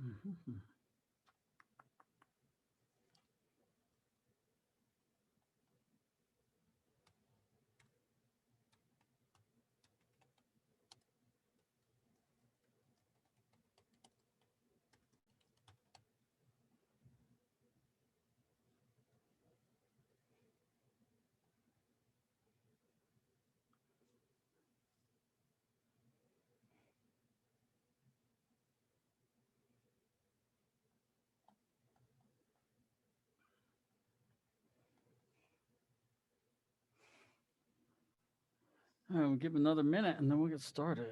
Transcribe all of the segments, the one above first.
Mhm. All right, we'll give another minute and then we'll get started.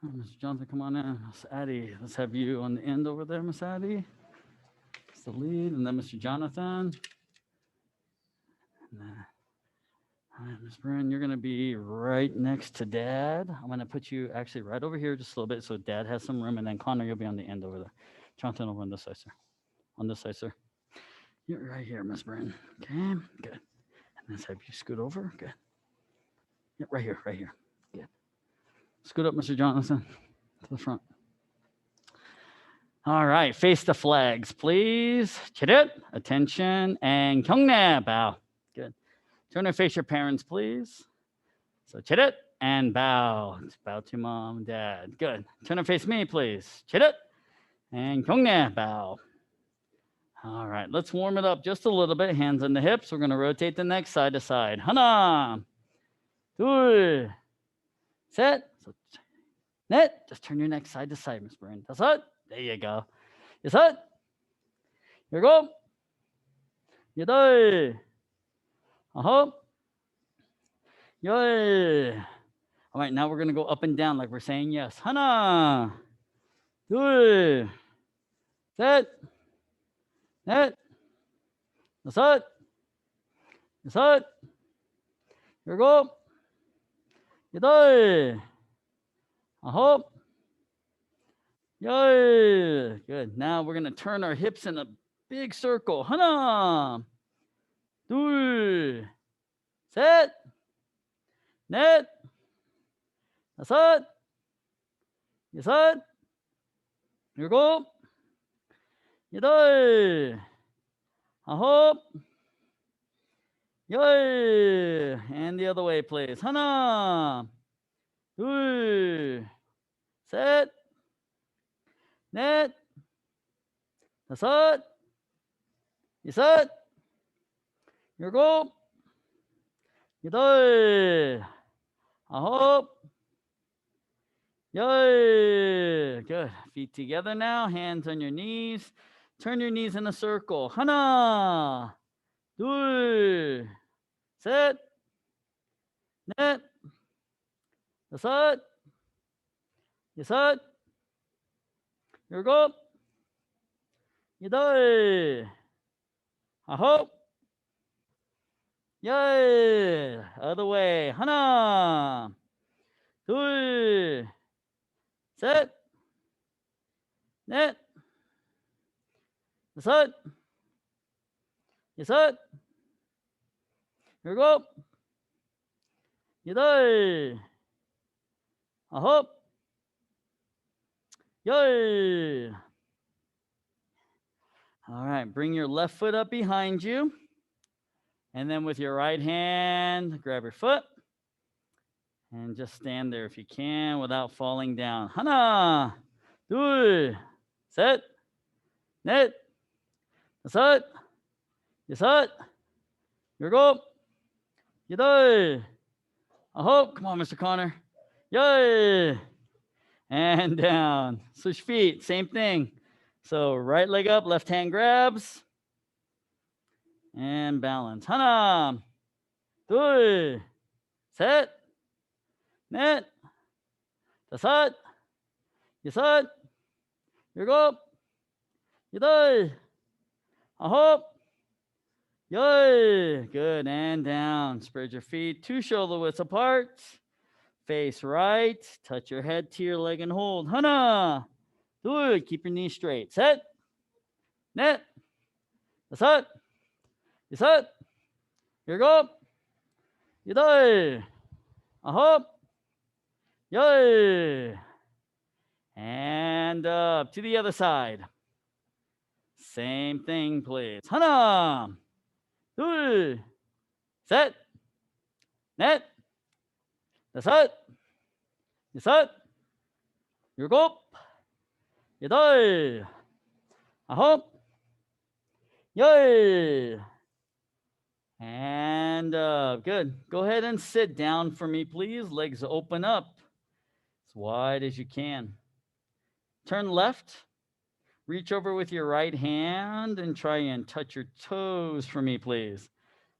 Mr. Jonathan, come on in. Miss Addie, let's have you on the end over there, Miss Addie. It's the lead, and then Mr. Jonathan. And then, all right, Miss Bryn, you're going to be right next to Dad. I'm going to put you actually right over here just a little bit so Dad has some room, and then Connor, you'll be on the end over there. Jonathan, over on this side, sir. On this side, sir. You're right here, Miss Bryn. Okay, good. And let's have you scoot over. Good. Yeah, right here, right here. Good. Scoot up, Mr. Jonathan, to the front. All right, face the flags, please. Chidit, attention, and 경례, bow. Good. Turn and face your parents, please. So chidit and bow. Bow to mom and dad. Good. Turn and face me, please. Chidit and 경례, bow. All right, let's warm it up just a little bit. Hands on the hips. We're going to rotate the neck side to side. 하나, 둘, 셋. So, 넷. Just turn your neck side to side, Miss Bryn. 다섯. There you go. 여섯. 일곱. 여덟. 아홉. 열. All right, now we're going to go up and down like we're saying yes. 하나, 둘, 셋, 넷, 다섯, 여섯, 일곱, 여덟, 아홉, 열. Good. Now we're going to turn our hips in a big circle. 하나, 둘, 셋, 넷, 다섯, 여섯, 일곱, 여덟, 아홉, 열. And the other way, please. 하나, 둘, 셋, 넷, 다섯, 여섯, 일곱, 여덟, 아홉, 열. Good. Feet together now. Hands on your knees. Turn your knees in a circle. 하나, 둘, 셋, 넷, 다섯, 여섯, 일곱, 여덟, 아홉, 열. Other way. 하나, 둘, 셋, 넷, 다섯, 여섯, 일곱, 여덟, 아홉, 열. All right, bring your left foot up behind you. And then with your right hand, grab your foot. And just stand there if you can without falling down. 하나, 둘, 셋, 넷, 다섯, 여섯, 일곱, 여덟, 아홉. Come on, Mr. Connor. 열. And down. Switch feet, same thing. So right leg up, left hand grabs. And balance. 하나, 둘, 셋, 넷, 다섯, 여섯, 일곱, 여덟, 아홉, 열. Good. And down. Spread your feet 2 shoulder widths apart. Face right. Touch your head to your leg and hold. 하나, 둘. Keep your knees straight. 셋, 넷, 다섯, 여섯, 일곱, 여덟, 아홉, 열. And up to the other side. Same thing, please. 하나, 둘, 셋, 넷, 다섯, 여섯, 일곱, 여덟, 아홉, 열. And up. Good. Go ahead and sit down for me, please. Legs open up as wide as you can. Turn left. Reach over with your right hand and try and touch your toes for me, please.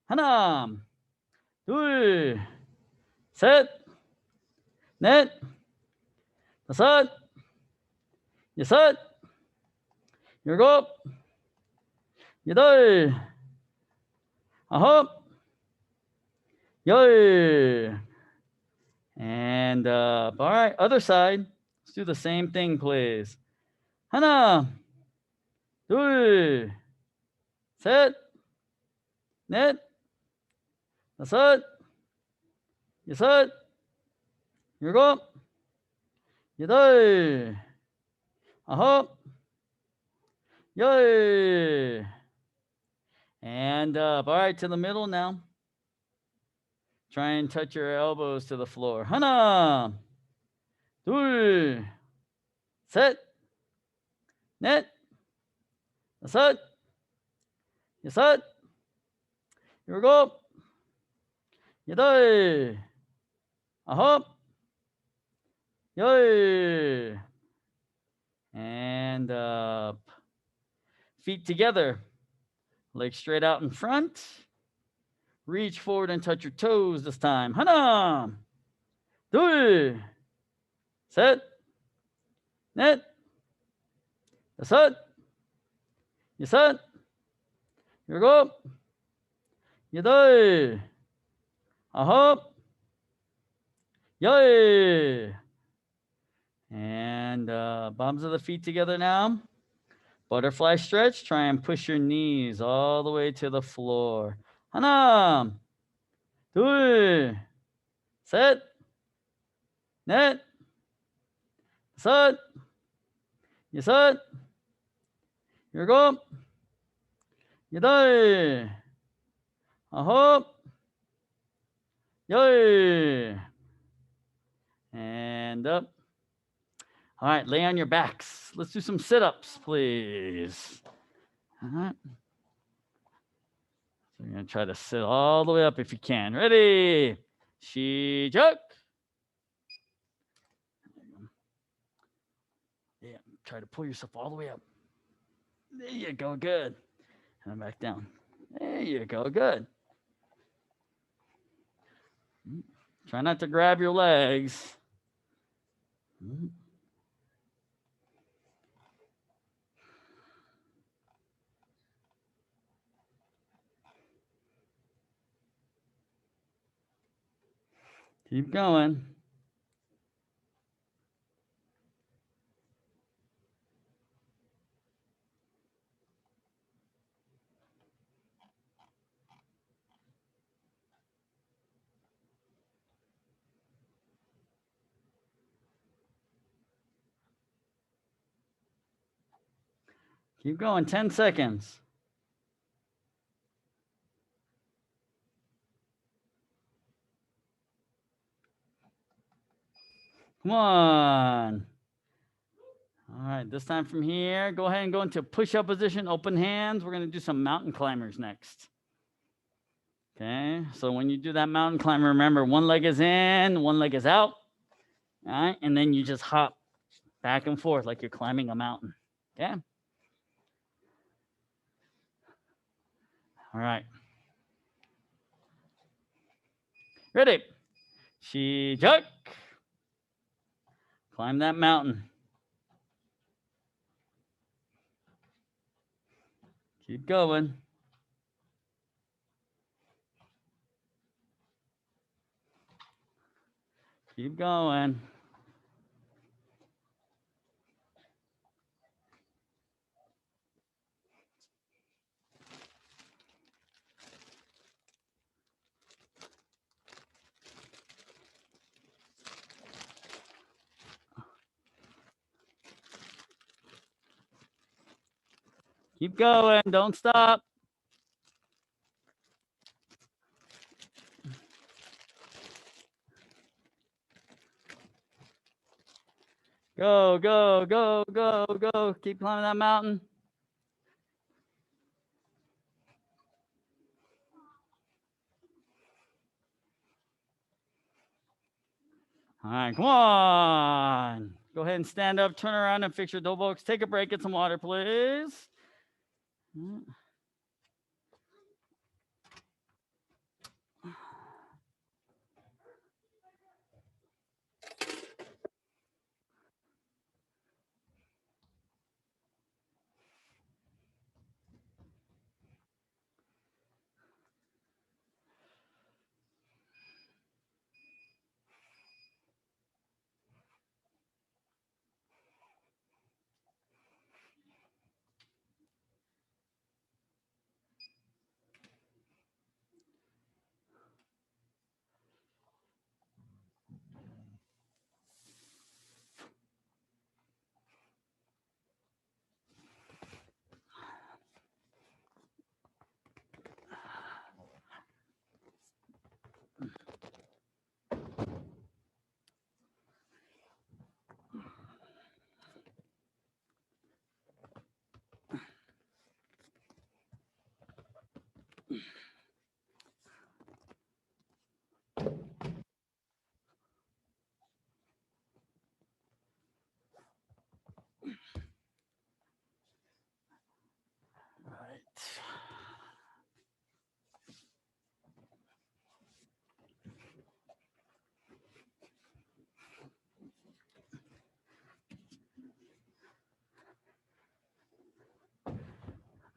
하나, 둘, 셋, 넷, 다섯, 여섯, 일곱, 여덟, 아홉, 열. And up. All right, other side. Let's do the same thing, please. 하나, 둘, 셋, 넷, 다섯, 여섯, 일곱, 여덟, 아홉, 열. And up. All right, to the middle now. Try and touch your elbows to the floor. 하나, 둘, 셋, 넷, 다섯, 여섯, 일곱, 여덟, 아홉, 열. And up. Feet together. Legs straight out in front. Reach forward and touch your toes this time. 하나, 둘, 셋, 넷, 다섯, 여섯, 일곱, 여덟, 아홉, 열. And palms of the feet together now. Butterfly stretch. Try and push your knees all the way to the floor. 하나, 둘, 셋, 넷, 다섯, 여섯, 일곱, 여덟, 아홉, 열. And up. All right, lay on your backs. Let's do some sit-ups, please. All right. So you're going to try to sit all the way up if you can. Ready? 시작. Yeah, try to pull yourself all the way up. There you go, good. And back down. There you go, good. Try not to grab your legs. Keep going. Keep going, 10 seconds. Come on. All right, this time from here, go ahead and go into push-up position, open hands. We're going to do some mountain climbers next. Okay, so when you do that mountain climber, remember one leg is in, one leg is out. All right, and then you just hop back and forth like you're climbing a mountain. Okay. All right. Ready? 시작. Climb that mountain. Keep going. Keep going. Keep going. Don't stop. Go, go, go, go, go. Keep climbing that mountain. All right, come on. Go ahead and stand up, turn around, and fix your dobokes. Take a break, get some water, please.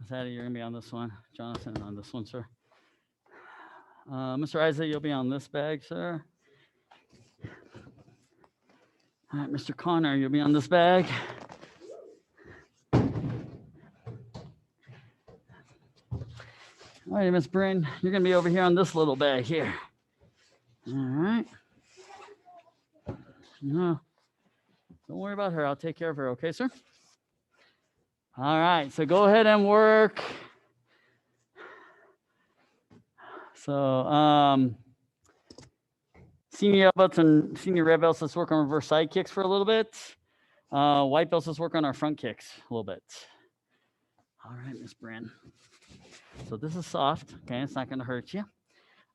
Zaddy, you're gonna be on this one. Jonathan on this one, sir. Mr. Isaac, you'll be on this bag, sir. All right, Mr. Connor, you'll be on this bag. All right, Miss Bryn, you're gonna be over here on this little bag here. All right. No, don't worry about her. I'll take care of her. Okay, sir? All right, so go ahead and work. So, senior belts and senior red belts, let's work on reverse side kicks for a little bit. White belts, let's work on our front kicks a little bit. All right, Miss Bryn. So this is soft, okay? It's not gonna hurt you.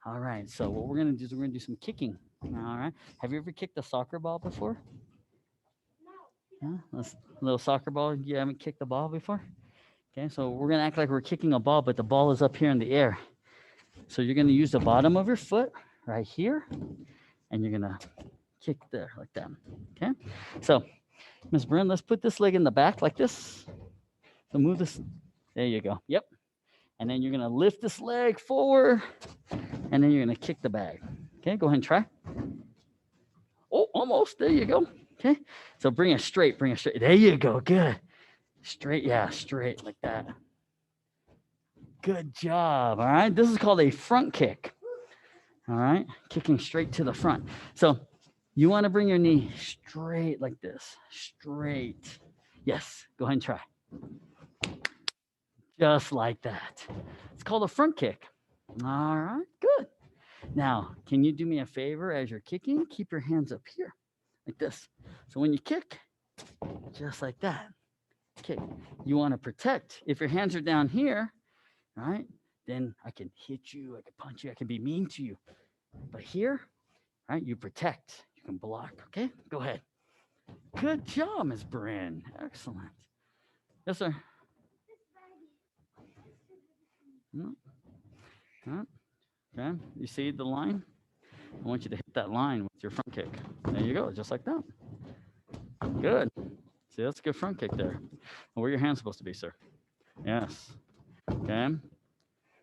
All right, so what we're gonna do is we're gonna do some kicking. All right. Have you ever kicked a soccer ball before? No. Yeah, a little soccer ball. You haven't kicked the ball before? Okay, so we're gonna act like we're kicking a ball, but the ball is up here in the air. So you're gonna use the bottom of your foot right here, and you're gonna kick there like that. Okay. So, Miss Bryn, let's put this leg in the back like this. So move this. There you go. Yep. And then you're gonna lift this leg forward, and then you're gonna kick the bag. Okay, go ahead and try. Oh, almost. There you go. Okay. So bring it straight. Bring it straight. There you go. Good. Straight. Yeah, straight like that. Good job. All right. This is called a front kick. All right. Kicking straight to the front. So you want to bring your knee straight like this. Straight. Yes. Go ahead and try. Just like that. It's called a front kick. All right. Good. Now, can you do me a favor as you're kicking? Keep your hands up here like this. So when you kick, just like that. Okay. You want to protect. If your hands are down here, all right, then I can hit you, I can punch you, I can be mean to you. But here, right, you protect, you can block. Okay, go ahead. Good job, Ms. Bryn. Excellent. Yes, sir. Okay, you see the line? I want you to hit that line with your front kick. There you go, just like that. Good. See, that's a good front kick there. Where are your hands supposed to be, sir? Yes. Okay.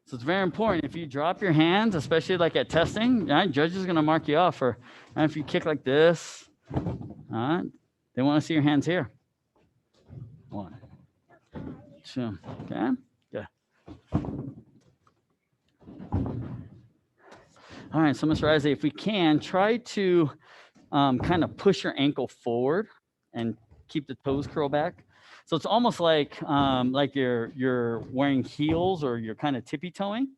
So it's very important. If you drop your hands, especially like at testing, right, judges are going to mark you off for, right, if you kick like this, right, they want to see your hands here. 1, 2, okay, good. All right, so Mr. Isaac, if we can, try to kind of push your ankle forward and keep the toes curl back. So it's almost like you're wearing heels or you're kind of tippy toeing.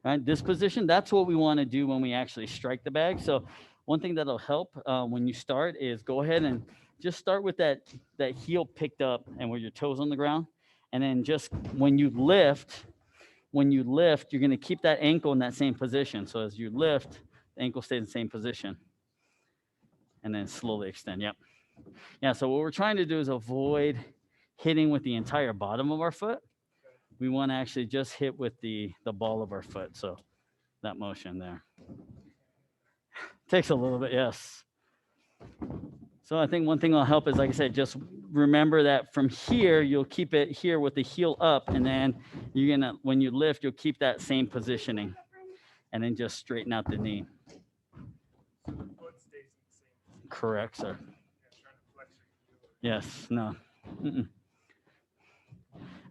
Right, this position, that's what we want to do when we actually strike the bag. So one thing that'll help when you start is go ahead and just start with that heel picked up and where your toes on the ground. And then just when you lift, you're going to keep that ankle in that same position. So as you lift, the ankle stays in the same position. And then slowly extend. Yep. Yeah, so what we're trying to do is avoid hitting with the entire bottom of our foot. We want to actually just hit with the ball of our foot. So that motion there. Takes a little bit, yes. So I think one thing that'll help is, like I said, just remember that from here, you'll keep it here with the heel up, and then you're gonna, when you lift, you'll keep that same positioning, and then just straighten out the knee. Correct, sir. Yes, no. Mm-mm.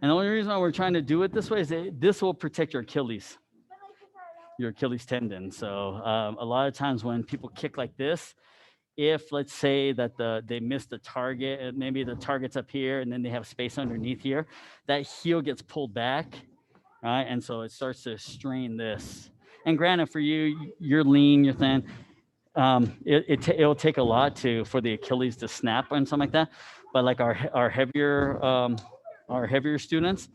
And the only reason why we're trying to do it this way is that this will protect your Achilles tendon. So a lot of times when people kick like this, if let's say that they miss the target, and maybe the target's up here and then they have space underneath here, that heel gets pulled back, right? And so it starts to strain this. And granted, for you, you're lean, you're thin. It'll take a lot for the Achilles to snap and something like that. But like our heavier students,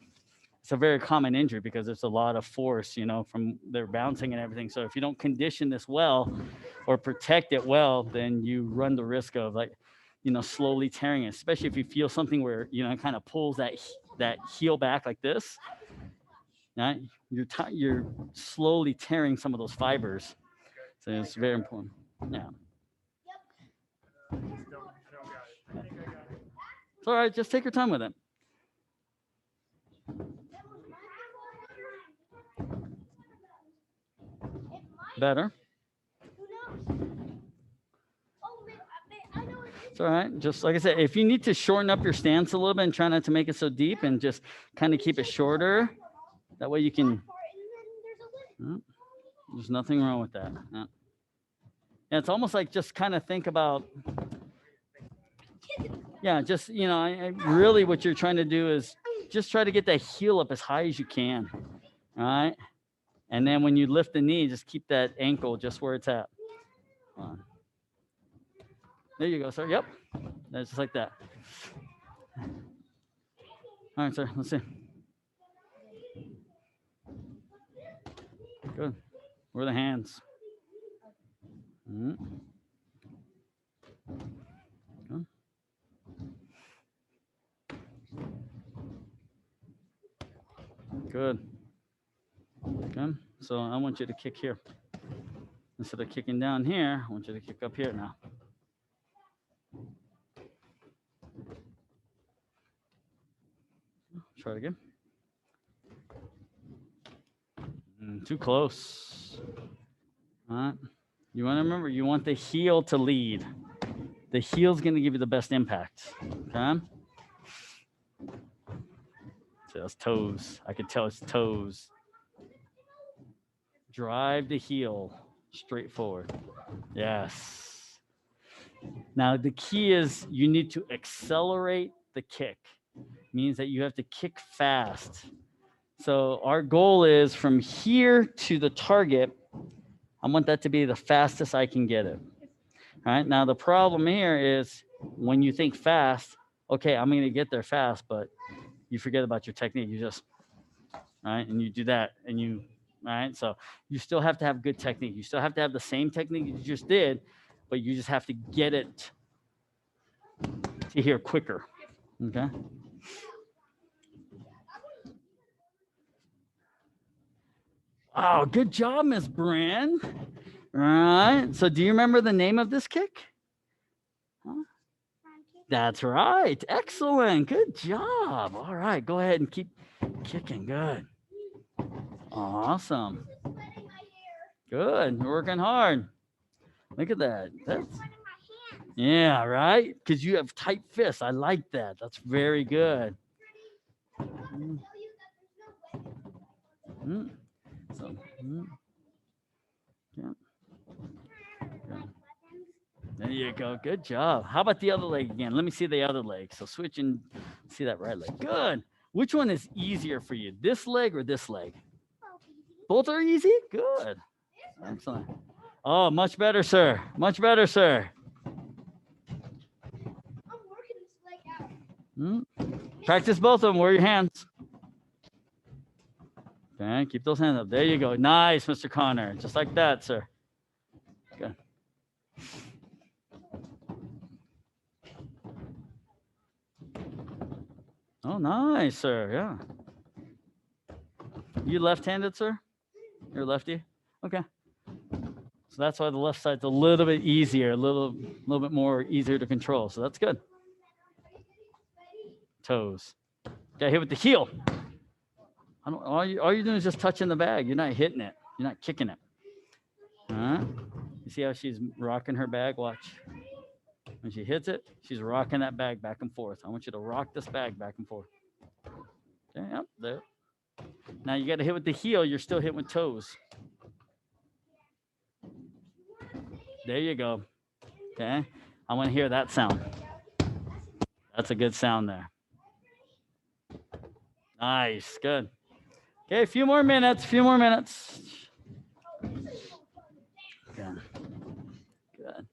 it's a very common injury because there's a lot of force, from their bouncing and everything. So if you don't condition this well or protect it well, then you run the risk of slowly tearing it, especially if you feel something where, it kind of pulls that heel back like this. Right? You're slowly tearing some of those fibers. So it's very important. Yeah. It's all right. Just take your time with it. Better. It's all right. Just like I said, if you need to shorten up your stance a little bit and try not to make it so deep and just kind of keep it shorter, that way you can. There's nothing wrong with that. Yeah, it's almost like just kind of think about. Yeah, just really what you're trying to do is just try to get that heel up as high as you can. All right. And then when you lift the knee, just keep that ankle just where it's at. There you go, sir. Yep. That's just like that. All right, sir. Let's see. Good. Where are the hands? Mm-hmm. Good. Okay. So I want you to kick here. Instead of kicking down here, I want you to kick up here now. Try it again. Too close. All right. You want to remember, you want the heel to lead. The heel's going to give you the best impact. Okay. So that's toes. I can tell it's toes. Drive the heel straight forward. Yes. Now the key is you need to accelerate the kick. Means that you have to kick fast. So our goal is from here to the target, I want that to be the fastest I can get it. All right. Now the problem here is when you think fast, okay, I'm going to get there fast, but you forget about your technique. You just, right, and you do that, and you, right. So you still have to have good technique. You still have to have the same technique you just did, but you just have to get it to here quicker. Okay. Oh, good job, Miss Brand. All right. So do you remember the name of this kick? Huh? That's right. Excellent. Good job. All right. Go ahead and keep kicking. Good. Awesome. Good. You're working hard. Look at that. That's yeah, right? Because you have tight fists. I like that. That's very good. Mm, mm. So, yeah. Good. There you go. Good job. How about the other leg again? Let me see the other leg. So switch and see that right leg. Good. Which one is easier for you? This leg or this leg? Both are easy? Good. Excellent. Oh, much better, sir. Much better, sir. Hmm? Practice both of them. Where are your hands? Okay, keep those hands up. There you go. Nice, Mr. Connor. Just like that, sir. Good. Oh, nice, sir. Yeah. You left-handed, sir? You're lefty? Okay. So that's why the left side's a little bit easier, a little bit more easier to control. So that's good. Toes. Got hit with the heel. All you're doing is just touching the bag. You're not hitting it. You're not kicking it. You see how she's rocking her bag? Watch. When she hits it, she's rocking that bag back and forth. I want you to rock this bag back and forth. Okay, yep, there. Now you got to hit with the heel. You're still hitting with toes. There you go. Okay. I want to hear that sound. That's a good sound there. Nice. Good. Okay, a few more minutes. Good. Good.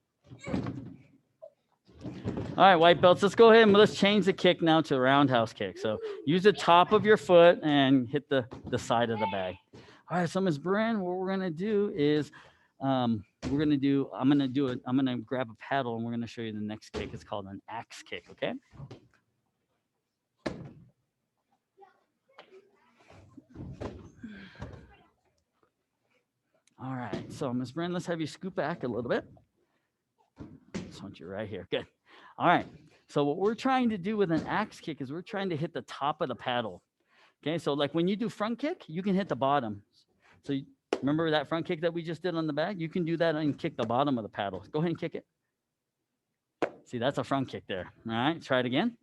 All right, white belts, let's go ahead and let's change the kick now to roundhouse kick. So use the top of your foot and hit the side of the bag. All right, so Ms. Bryn, what we're gonna do is I'm gonna grab a paddle and we're gonna show you the next kick. It's called an axe kick, okay? All right, so Ms. Bryn, let's have you scoot back a little bit. Just want you right here. Good. All right. So what we're trying to do with an axe kick is we're trying to hit the top of the paddle. Okay. So like when you do front kick, you can hit the bottom. So remember that front kick that we just did on the bag? You can do that and kick the bottom of the paddle. Go ahead and kick it. See, that's a front kick there. All right. Try it again.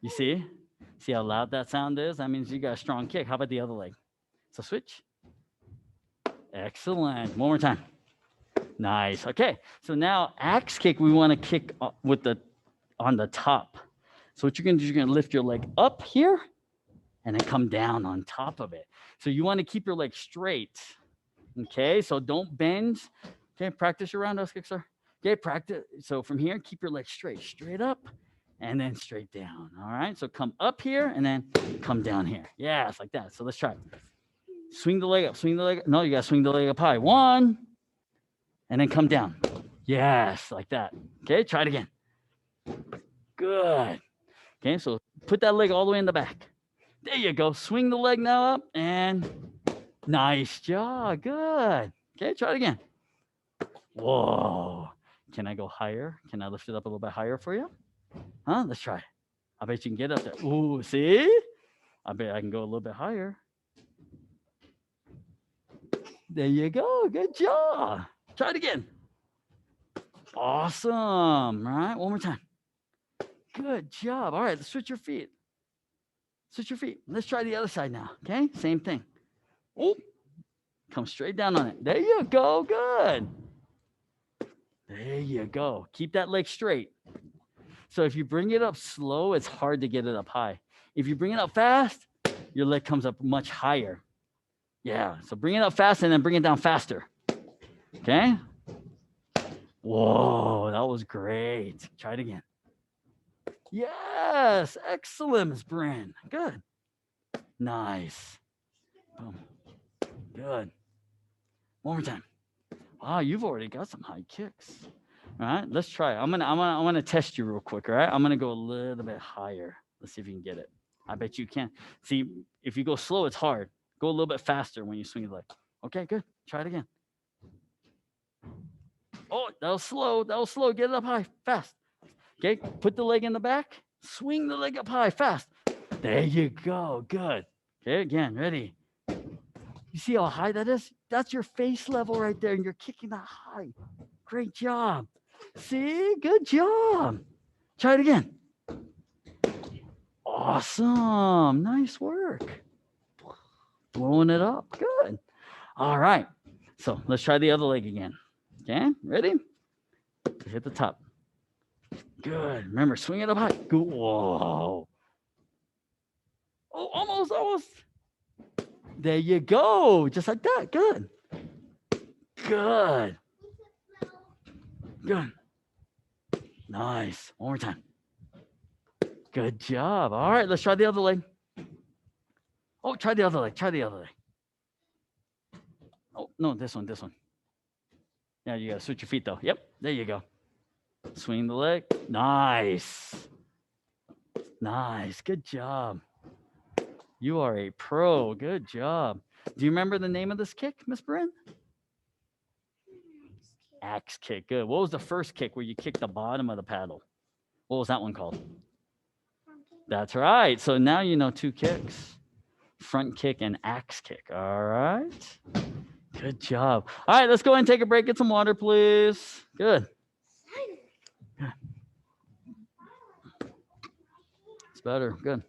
You see? See how loud that sound is? That means you got a strong kick. How about the other leg? So switch. Excellent. One more time. Nice. Okay. So now axe kick, we want to kick with on the top. So what you're going to do, you're going to lift your leg up here and then come down on top of it. So you want to keep your leg straight. Okay. So don't bend. Okay. Practice your roundhouse kick, sir. Okay. Practice. So from here, keep your leg straight up and then straight down. All right. So come up here and then come down here. Yeah. It's like that. So let's try it. Swing the leg up. No, you got to swing the leg up high. 1. And then come down. Yes, like that. Okay, try it again. Good. Okay, so put that leg all the way in the back. There you go. Swing the leg now up and nice job. Good. Okay, try it again. Whoa. Can I go higher? Can I lift it up a little bit higher for you? Huh? Let's try. I bet you can get up there. Ooh, see? I bet I can go a little bit higher. There you go. Good job. Try it again. Awesome. All right. One more time. Good job. All right. Let's switch your feet. Let's try the other side now. Okay. Same thing. Oh, come straight down on it. There you go. Good. There you go. Keep that leg straight. So if you bring it up slow, it's hard to get it up high. If you bring it up fast, your leg comes up much higher. Yeah. So bring it up fast and then bring it down faster. Okay. Whoa, that was great. Try it again. Yes, excellent, Ms. Bryn. Good. Nice. Boom. Good. One more time. Wow, you've already got some high kicks. All right, let's try it. I'm gonna test you real quick. All right, I'm gonna go a little bit higher. Let's see if you can get it. I bet you can. See, if you go slow, it's hard. Go a little bit faster when you swing the leg. Okay, good. Try it again. Oh, that was slow. Get it up high, fast. Okay, put the leg in the back. Swing the leg up high, fast. There you go. Good. Okay, again, ready. You see how high that is? That's your face level right there, and you're kicking that high. Great job. See? Good job. Try it again. Awesome. Nice work. Blowing it up. Good. All right. So let's try the other leg again. Okay, ready? Hit the top. Good. Remember, swing it up high. Good. Whoa. Oh, almost. There you go. Just like that. Good. Good. Good. Nice. One more time. Good job. All right, let's try the other leg. Oh, try the other leg. Try the other leg. Oh, no, this one. Yeah, you got to switch your feet, though. Yep, there you go. Swing the leg. Nice. Nice. Good job. You are a pro. Good job. Do you remember the name of this kick, Miss Bryn? Axe kick. Good. What was the first kick where you kicked the bottom of the paddle? What was that one called? That's right. So now you know two kicks. Front kick and axe kick. All right. Good job. All right, let's go ahead and take a break. Get some water, please. Good. It's better. Good.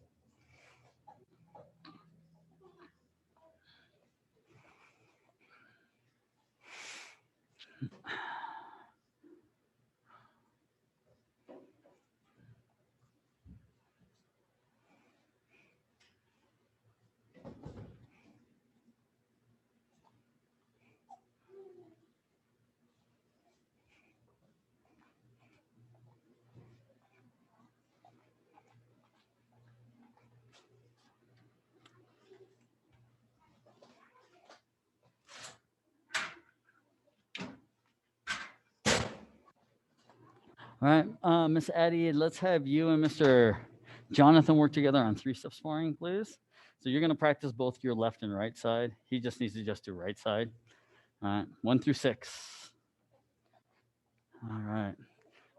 All right, Miss Addie, let's have you and Mr. Jonathan work together on 3-step sparring, please. So you're going to practice both your left and right side. He just needs to just do right side. All right, 1 through 6. All right.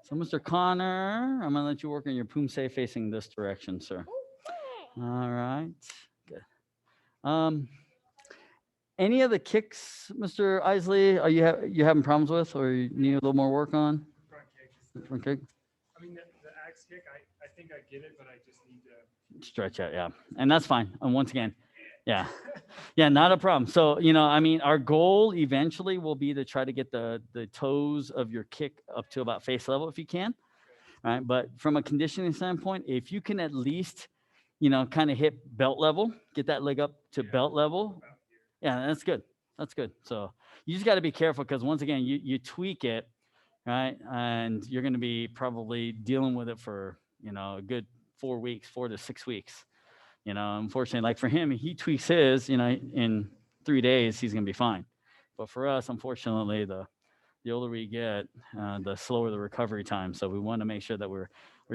So Mr. Connor, I'm going to let you work on your poomsae facing this direction, sir. All right. Good. Any of the kicks, Mr. Isley, are you having problems with, or you need a little more work on? Front kick. I mean, the axe kick, I think I get it, but I just need to stretch out. Yeah, and that's fine. And once again, yeah, not a problem. So I mean, our goal eventually will be to try to get the toes of your kick up to about face level if you can. All right, but from a conditioning standpoint, if you can at least, kind of hit belt level, get that leg up to belt level. Yeah, that's good. That's good. So you just got to be careful because once again, you tweak it, right? And you're going to be probably dealing with it for, a good 4 to 6 weeks. Unfortunately, like for him, he tweaks his, in 3 days, he's going to be fine. But for us, unfortunately, the older we get, the slower the recovery time. So we want to make sure that we're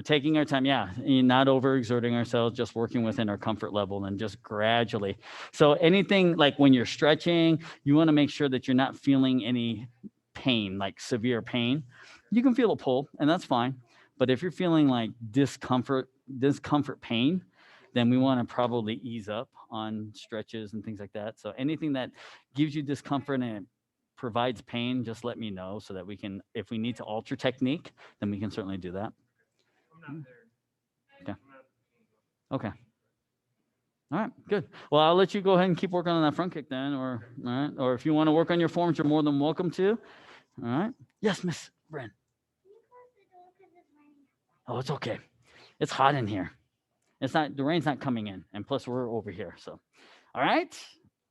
taking our time, not overexerting ourselves, just working within our comfort level and just gradually. So anything like when you're stretching, you want to make sure that you're not feeling any pain, like severe pain. You can feel a pull, and that's fine. But if you're feeling like discomfort pain, then we want to probably ease up on stretches and things like that. So anything that gives you discomfort and it provides pain, just let me know so that we can, if we need to alter technique, then we can certainly do that. I'm not there. Okay. All right, good. Well, I'll let you go ahead and keep working on that front kick then, or all right, or if you want to work on your forms, you're more than welcome to. All right. Yes, Miss Bren. Oh, it's okay. It's hot in here. It's not, the rain's not coming in, and plus we're over here. So, all right.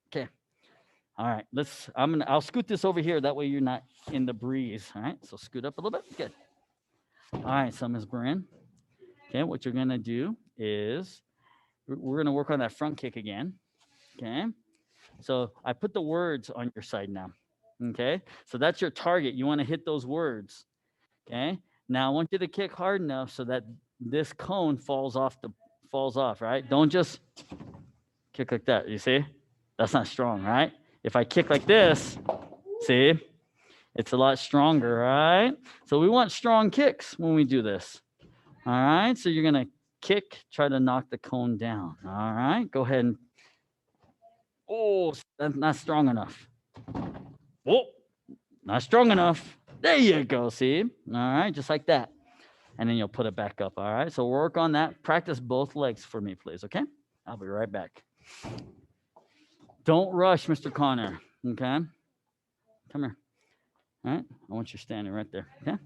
Okay. All right. I'll scoot this over here. That way you're not in the breeze. All right. So scoot up a little bit. Good. All right. So Miss Bren. Okay. What you're gonna do is we're gonna work on that front kick again. Okay. So I put the words on your side now. Okay. So that's your target. You want to hit those words. Okay. Now I want you to kick hard enough so that this cone falls off, right? Don't just kick like that. You see? That's not strong, right? If I kick like this, see? It's a lot stronger, right? So we want strong kicks when we do this. All right, so you're gonna kick, try to knock the cone down. All right, go ahead and, oh, that's not strong enough. Oh, not strong enough. There you go, see? All right, just like that. And then you'll put it back up. All right, so work on that. Practice both legs for me, please, okay? I'll be right back. Don't rush, Mr. Connor, okay? Come here. All right, I want you standing right there, okay?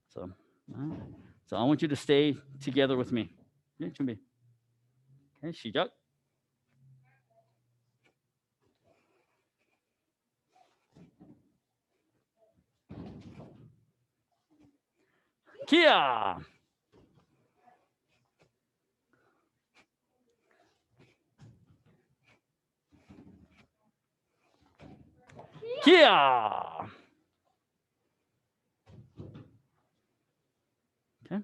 So, all right. So I want you to stay together with me. Okay, Chumbi. Okay, Shijak. Kia. Kia. Okay.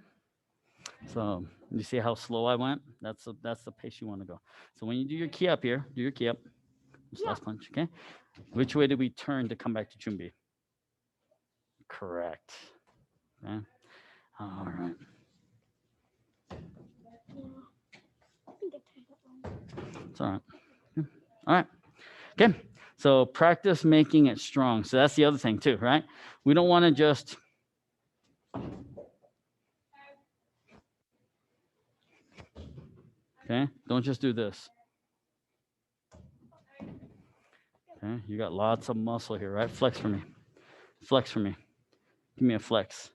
So you see how slow I went? That's the pace you want to go. So when you do your key up here, do your key up. This last punch, okay? Which way do we turn to come back to Chumbi? Correct. Okay. All right. It's all right. Okay. All right. Okay. So practice making it strong. So that's the other thing too, right? We don't want to just okay. Don't just do this. Okay. You got lots of muscle here, right? Flex for me. Flex for me. Give me a flex.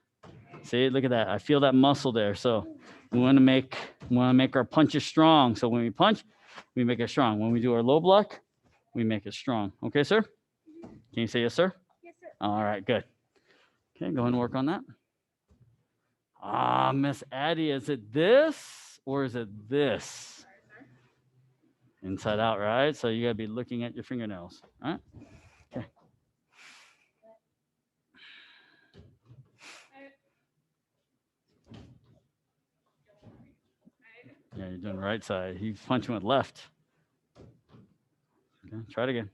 See, look at that. I feel that muscle there. So we want to make our punches strong. So when we punch, we make it strong. When we do our low block, we make it strong. Okay, sir? Can you say yes, sir? Yes, sir. All right, good. Okay, go ahead and work on that. Ah, Miss Addie, is it this or is it this? Inside out, right? So you got to be looking at your fingernails, all right? Okay. Yeah, you're doing the right side. He's punching with left. Okay, try it again.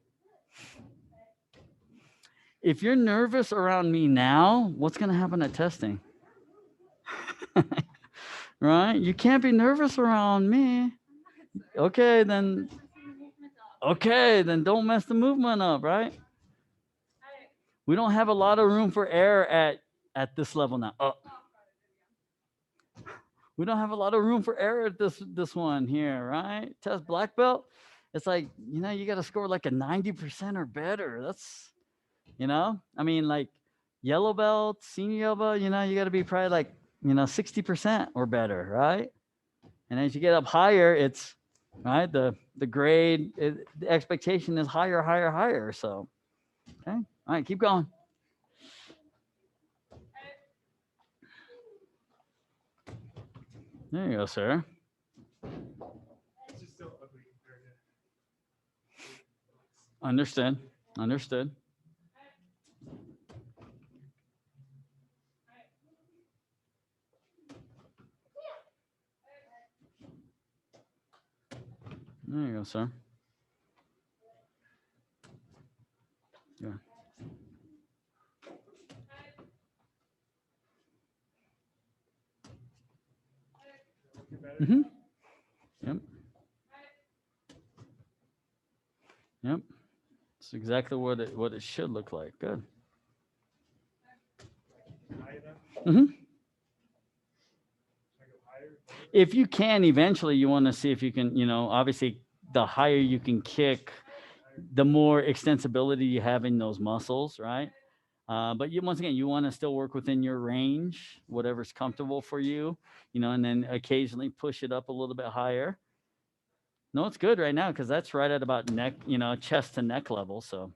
If you're nervous around me now, what's going to happen at testing? Right? You can't be nervous around me. Okay, then don't mess the movement up, right? We don't have a lot of room for error at this level now. Oh. We don't have a lot of room for error at this one here, right? Test black belt. It's like, you got to score like a 90% or better. That's, I mean, like yellow belt, senior yellow belt, you got to be probably like, 60% or better, right? And as you get up higher, it's right. The grade, the expectation is higher. So, okay. All right, keep going. There you go, sir. It's just so ugly compared to. Understood. There you go, sir. Yeah. Mm-hmm. Yep. It's exactly what it should look like. Good. Mm-hmm. If you can, eventually you want to see if you can, obviously the higher you can kick, the more extensibility you have in those muscles, right? But once again, you want to still work within your range, whatever's comfortable for you, and then occasionally push it up a little bit higher. No, it's good right now because that's right at about neck, chest to neck level. So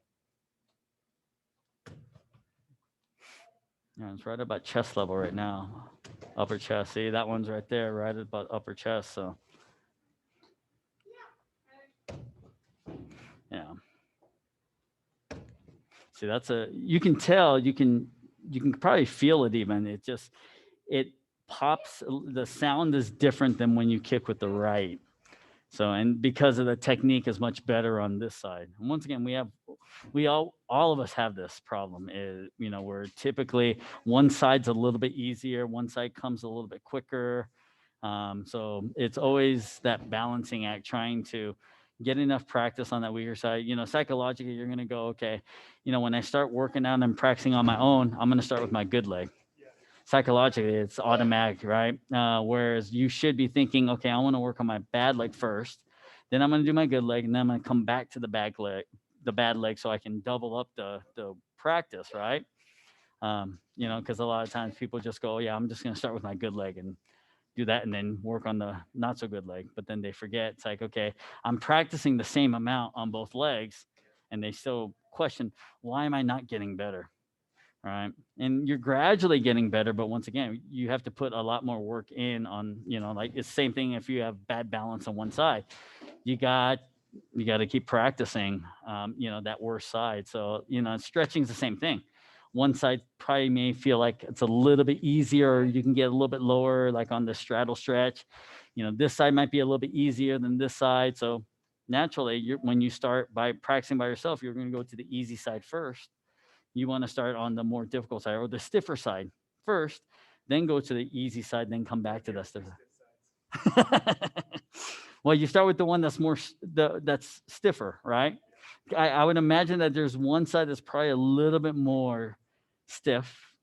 yeah, it's right about chest level right now. Upper chest. See, that one's right there, right at about upper chest. So yeah. See, you can tell, you can probably feel it even. It pops, the sound is different than when you kick with the right. So, and because of the technique is much better on this side. And once again, we have we all of us have this problem is, where typically one side's a little bit easier, one side comes a little bit quicker. So it's always that balancing act, trying to get enough practice on that weaker side. Psychologically, you're going to go, okay, when I start working out and practicing on my own, I'm going to start with my good leg. Psychologically, it's automatic, right? Whereas you should be thinking, okay, I want to work on my bad leg first, then I'm going to do my good leg, and then I'm going to come back to the bad leg, so I can double up the practice, right? Because a lot of times people just go, yeah, I'm just going to start with my good leg and do that, and then work on the not so good leg. But then they forget. It's like, okay, I'm practicing the same amount on both legs, and they still question, why am I not getting better? Right. And you're gradually getting better, but once again, you have to put a lot more work in on, like it's the same thing if you have bad balance on one side. You got to keep practicing, that worst side. So, stretching is the same thing. One side probably may feel like it's a little bit easier, or you can get a little bit lower, like on the straddle stretch. This side might be a little bit easier than this side. So naturally, when you start by practicing by yourself, you're going to go to the easy side first. You want to start on the more difficult side or the stiffer side first, then go to the easy side, then come back to the stiffer. Well, you start with the one that's that's stiffer, right? I would imagine that there's one side that's probably a little bit more stiff.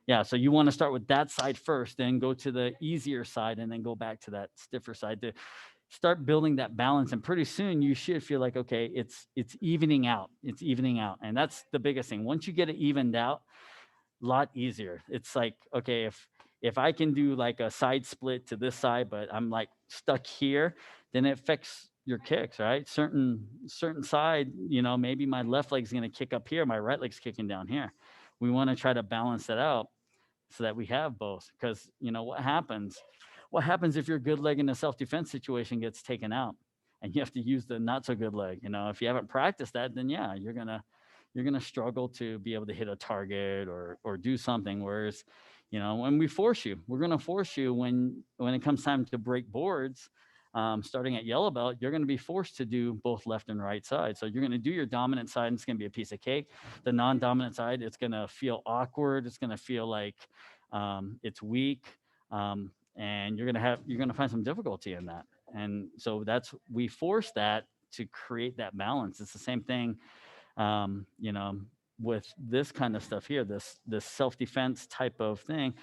Yeah, so you want to start with that side first, then go to the easier side, and then go back to that stiffer side to start building that balance. And pretty soon you should feel like, okay, it's evening out. It's evening out. And that's the biggest thing. Once you get it evened out, a lot easier. It's like, okay, if I can do like a side split to this side, but I'm like stuck here, then it affects your kicks, right? Certain side, maybe my left leg's going to kick up here, my right leg's kicking down here. We want to try to balance that out so that we have both. Because what happens if your good leg in a self-defense situation gets taken out and you have to use the not so good leg? If you haven't practiced that, then yeah, you're gonna struggle to be able to hit a target or do something. Whereas, when we're gonna force you when it comes time to break boards, starting at yellow belt, you're going to be forced to do both left and right side. So you're going to do your dominant side, and it's going to be a piece of cake. The non-dominant side, it's going to feel awkward. It's going to feel like it's weak, and you're going to find some difficulty in that. And so we force that to create that balance. It's the same thing, um, you know, with this kind of stuff here, this self-defense type of thing.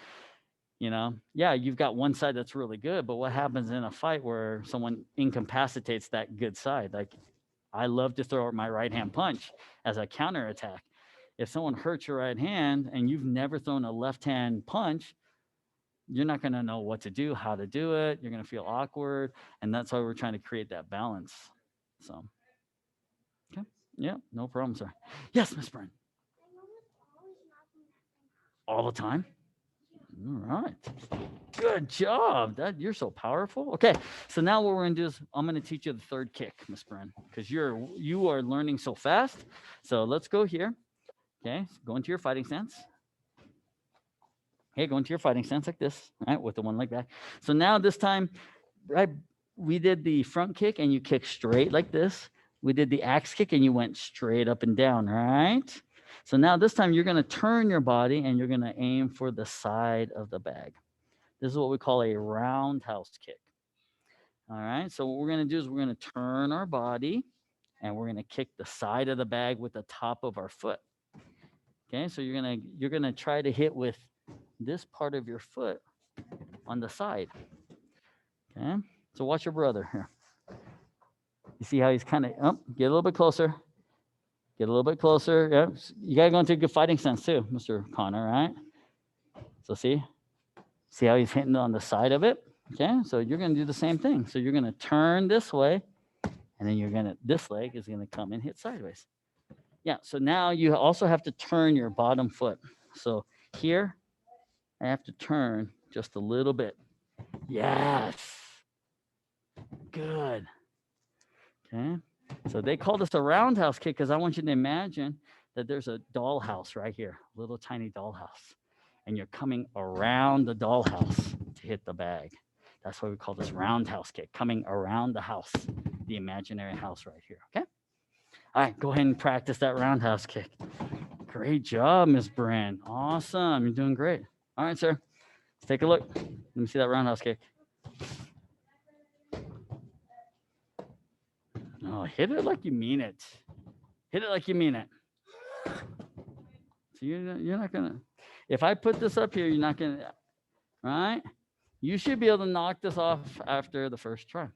Yeah, you've got one side that's really good, but what happens in a fight where someone incapacitates that good side? Like, I love to throw my right hand punch as a counter attack. If someone hurts your right hand and you've never thrown a left hand punch, you're not going to know what to do, how to do it. You're going to feel awkward. And that's why we're trying to create that balance. So, okay. Yeah, no problem, sir. Yes, Miss Brent. All the time? All right. Good job. You're so powerful. Okay, so now what we're gonna do is I'm gonna teach you the third kick, Miss Bren, because you are learning so fast. So let's go here. Okay, go into your fighting stance. Okay, go into your fighting stance like this, right, with the one leg back. So now this time, right, we did the front kick and you kick straight like this. We did the axe kick and you went straight up and down, right? So now this time you're gonna turn your body and you're gonna aim for the side of the bag. This is what we call a roundhouse kick. All right. So what we're going to do is we're going to turn our body and we're going to kick the side of the bag with the top of our foot. Okay. So you're going to try to hit with this part of your foot on the side. Okay. So watch your brother here. You see how he's kind of get a little bit closer. Get a little bit closer. Yep. You got to go into a good fighting stance too, Mr. Connor, right? So see how he's hitting on the side of it? Okay, so you're going to do the same thing. So you're going to turn this way, and then this leg is going to come and hit sideways. Yeah, so now you also have to turn your bottom foot. So here, I have to turn just a little bit. Yes. Good. Okay, so they call this a roundhouse kick because I want you to imagine that there's a dollhouse right here, a little tiny dollhouse, and you're coming around the dollhouse to hit the bag. That's why we call this roundhouse kick, coming around the house, the imaginary house right here, okay? All right, go ahead and practice that roundhouse kick. Great job, Miss Brand. Awesome. You're doing great. All right, sir. Let's take a look. Let me see that roundhouse kick. Oh, hit it like you mean it. Hit it like you mean it. So you're not gonna. If I put this up here, you're not gonna. Right? You should be able to knock this off after the first try.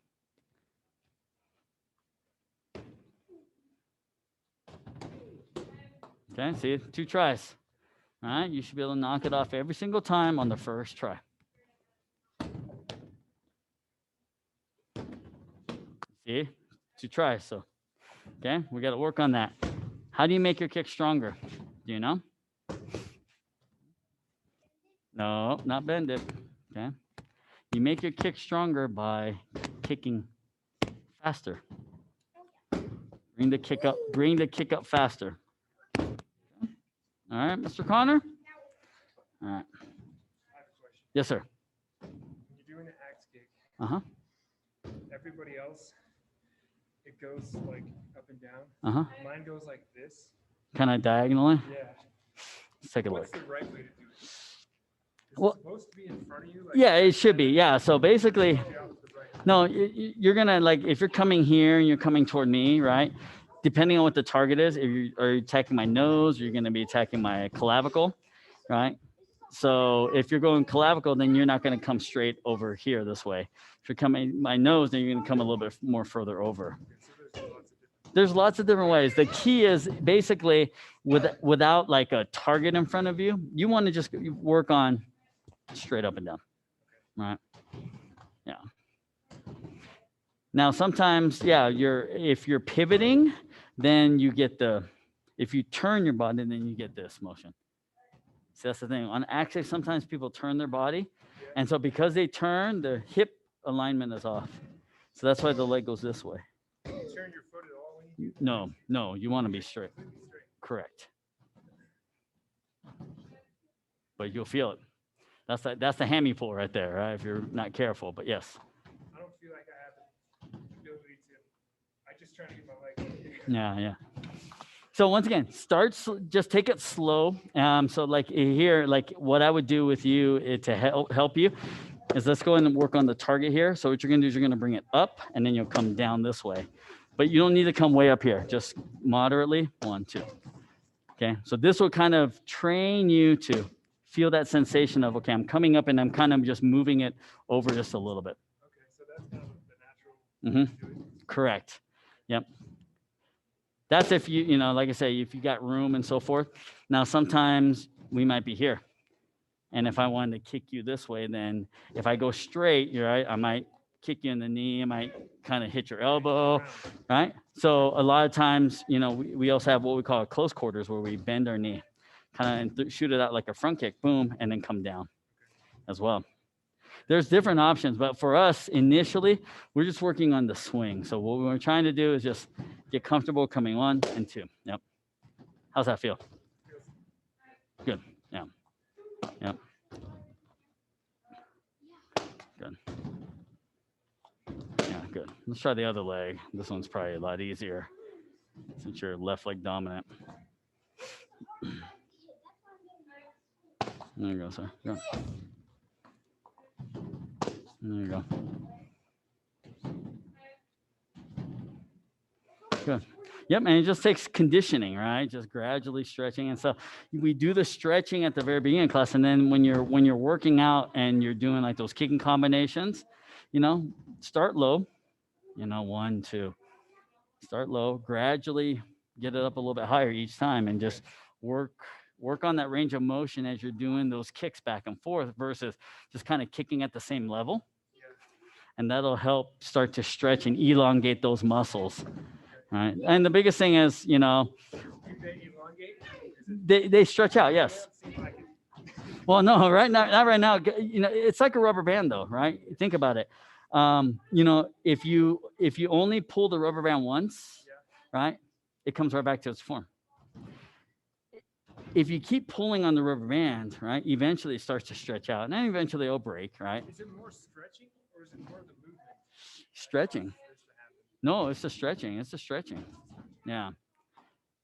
Okay, see, 2 tries. All right, you should be able to knock it off every single time on the first try. See, 2 tries. So, okay, we got to work on that. How do you make your kick stronger? Do you know? No, not bend it. Okay, you make your kick stronger by kicking faster. Bring the kick up. Bring the kick up faster. All right, Mr. Connor. All right. I have a question. Yes, sir. When you're doing an axe kick, Uh-huh. everybody else, it goes like up and down. Uh-huh. Mine goes like this. Kind of diagonally. Yeah. Let's take a What's look. the right way to do it? Is Well, it supposed to be in front of you? Like Yeah, it should be. Yeah. So basically, straight out to the right? no, you're gonna like if you're coming here and you're coming toward me, right? Depending on what the target is, if you are attacking my nose, you're gonna be attacking my clavicle, right? So if you're going clavicle, then you're not gonna come straight over here this way. If you're coming my nose, then you're gonna come a little bit more further over. Okay, so There's lots of different ways. The key is basically without like a target in front of you, you want to just work on straight up and down, right? Yeah. Now sometimes, yeah, if you're pivoting, then you get if you turn your body, then you get this motion. So that's the thing. On axis, sometimes people turn their body, and so because they turn, the hip alignment is off. So that's why the leg goes this way. you turn your foot at all when you do No, you want to be straight. completely straight. Correct. But you'll feel it. That's the hammy pull right there, right? If you're not careful. But yes. I don't feel like I have the ability to. I just try to get my leg. Yeah. So once again, just take it slow. So like here, like what I would do with you to help you is let's go in and work on the target here. So what you're gonna do is you're gonna bring it up and then you'll come down this way. But you don't need to come way up here, just moderately, 1, 2. Okay, so this will kind of train you to feel that sensation of, okay, I'm coming up and I'm kind of just moving it over just a little bit. Okay, so that's kind of the natural way to do it. Correct. Yep. That's if you know, like I say, if you got room and so forth. Now, sometimes we might be here. And if I wanted to kick you this way, then if I go straight, you're right, I might kick you in the knee, I might kind of hit your elbow, right? So a lot of times, you know, we also have what we call close quarters where we bend our knee, kind of shoot it out like a front kick, boom, and then come down as well. There's different options, but for us, initially, we're just working on the swing. So what we're trying to do is just get comfortable coming 1 and 2. Yep. How's that feel? Good. Yeah. Yep. Good. Yeah, good. Let's try the other leg. This one's probably a lot easier since you're left leg dominant. There you go, sir. Go. There you go. Good. Yep, and it just takes conditioning, right? Just gradually stretching, and so we do the stretching at the very beginning of class, and then when you're working out and you're doing like those kicking combinations, you know, start low, you know, 1, 2, start low, gradually get it up a little bit higher each time, and just work on that range of motion as you're doing those kicks back and forth versus just kind of kicking at the same level. And that'll help start to stretch and elongate those muscles, right? And the biggest thing is, you know, Do they elongate? they stretch out, yes. Seem like it. Well, no, right now, not right now. You know, it's like a rubber band, though, right? Think about it. You know, if you only pull the rubber band once, right, it comes right back to its form. If you keep pulling on the rubber band, right, eventually it starts to stretch out, and then eventually it'll break, right? Is it more stretching or is it more the movement? Stretching. For this to happen? No, it's the stretching. It's the stretching. Yeah.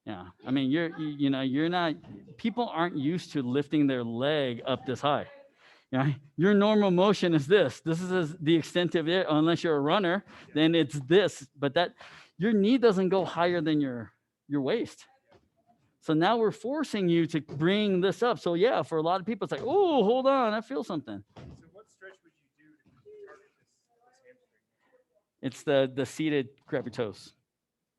Yeah. I mean, you're not, people aren't used to lifting their leg up this high. Yeah, your normal motion is this. This is the extent of it. Unless you're a runner, then it's this. But that your knee doesn't go higher than your waist. So now we're forcing you to bring this up. So yeah, for a lot of people, it's like, oh, hold on, I feel something. So what stretch would you do to target this hamstring? It's the seated grab your toes.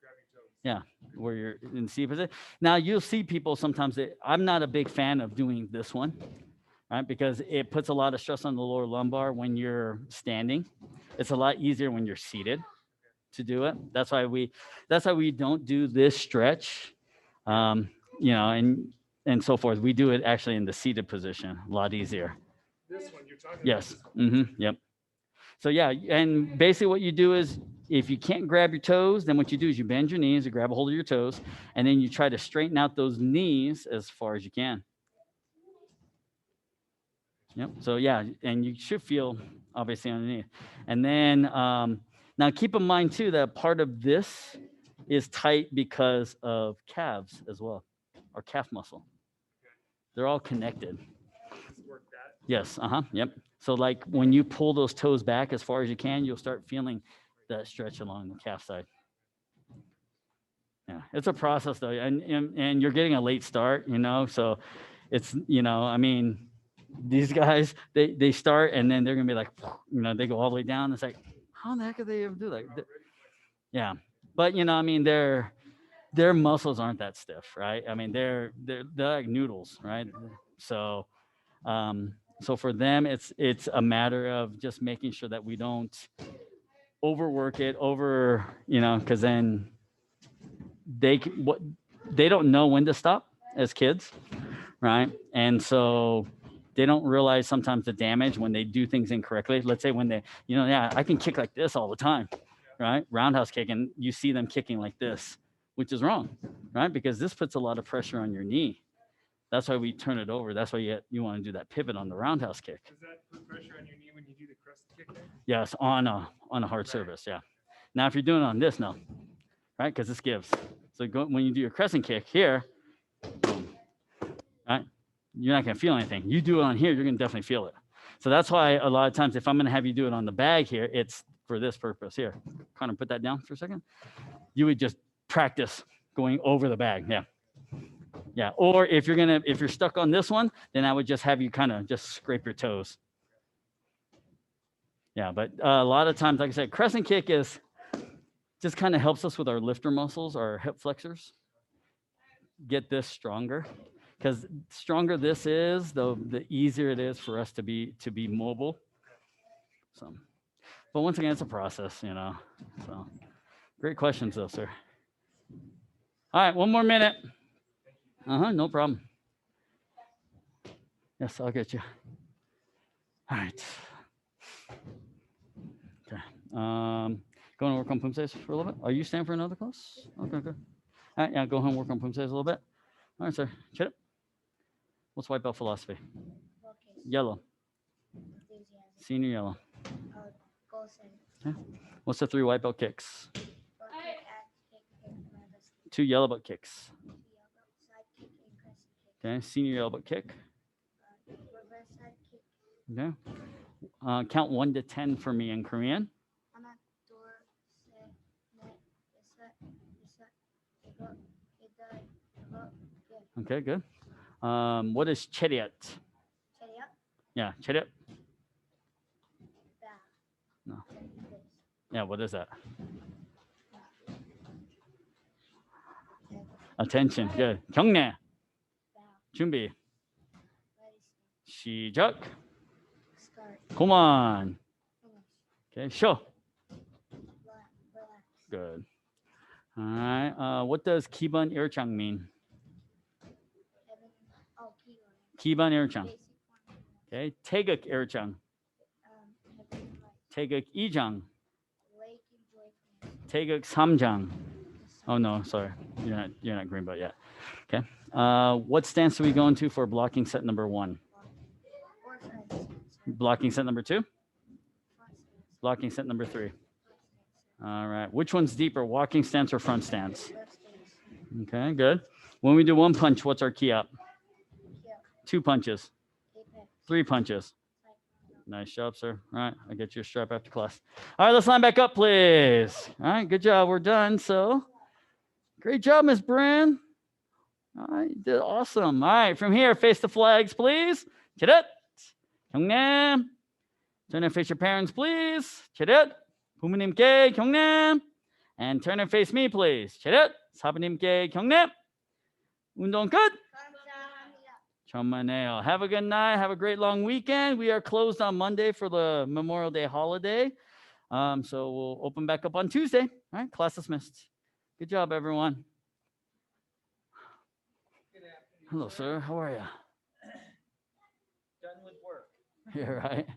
Grab your toes. Yeah, where you're in seat position. Now you'll see people sometimes. I'm not a big fan of doing this one, right? Because it puts a lot of stress on the lower lumbar when you're standing. It's a lot easier when you're seated to do it. That's why we don't do this stretch, and so forth. We do it actually in the seated position, a lot easier. This one you're talking Yes. about. This Yep. So yeah, and basically what you do is if you can't grab your toes, then what you do is you bend your knees, you grab a hold of your toes, and then you try to straighten out those knees as far as you can. Yep. So yeah, and you should feel obviously underneath. And then now keep in mind too that part of this is tight because of calves as well, or calf muscle. They're all connected. Just work that. Yes. Yep. So like when you pull those toes back as far as you can, you'll start feeling that stretch along the calf side. Yeah, it's a process though, and you're getting a late start, so it's I mean, these guys they start and then they're gonna be like, they go all the way down. It's like, how the heck did they ever do that? Yeah, but I mean, their muscles aren't that stiff, right? I mean, they're like noodles, right? So, so for them, it's a matter of just making sure that we don't overwork it because then what they don't know when to stop as kids, right? And so they don't realize sometimes the damage when they do things incorrectly. Let's say when they, I can kick like this all the time, right? Roundhouse kick, and you see them kicking like this, which is wrong, right? Because this puts a lot of pressure on your knee. That's why we turn it over. That's why you want to do that pivot on the roundhouse kick. Does that put pressure on your knee when you do the crescent kick there? Yes, on a hard surface, yeah. Now if you're doing it on this, no, right? Because this gives. So when you do your crescent kick here, boom, right? You're not going to feel anything. You do it on here, you're going to definitely feel it. So that's why a lot of times if I'm going to have you do it on the bag here, it's for this purpose here. Kind of put that down for a second. You would just practice going over the bag. Yeah. Yeah. Or if you're stuck on this one, then I would just have you kind of just scrape your toes. Yeah. But a lot of times, like I said, crescent kick is just kind of helps us with our lifter muscles, our hip flexors. Get this stronger, because stronger this is, the easier it is for us to be mobile. So, but once again, it's a process, So, great questions, though, sir. All right, one more minute. No problem. Yes, I'll get you. All right. Okay. Going to work on pumses for a little bit. Are you staying for another class? Okay, good. All right, yeah, go home, work on pumses a little bit. All right, sir. Chit. What's white belt philosophy? Yellow. Senior yellow. Okay. What's the 3 white belt kicks? 2 yellow belt kicks. Okay, senior yellow belt kick. Okay. Count 1 to 10 for me in Korean. Okay, good. What is chariot? Yeah, chariot. No. Yeah, what is that? Attention. Good. 경례. 준비. 시작. 그만. Okay, show. Good. All right. What does 기본 일장 mean? 기본 일장. Okay. 태극 일장. 태극 2장. 태극 3장. Oh no, sorry. You're not green belt yet. Okay. What stance are we going to for blocking set number 1? Blocking set number 2? Blocking set number 3. All right. Which one's deeper, walking stance or front stance? Okay, good. When we do one punch, what's our key up? 2 punches, 3 punches. Nice job, sir. All right, I'll get you a strap after class. All right, let's line back up, please. All right, good job. We're done. So, great job, Miss Bryn. All right, you did awesome. All right, from here, face the flags, please. Chidit. 경례. Turn and face your parents, please. chidit. 부모님께 경례. And turn and face me, please. chidit. 사부님께 경례. 운동 끝. 정말네요. Have a good night. Have a great long weekend. We are closed on Monday for the Memorial Day holiday. So we'll open back up on Tuesday. All right, class dismissed. Good job, everyone. Hello, sir. How are you? Done with work. You're right.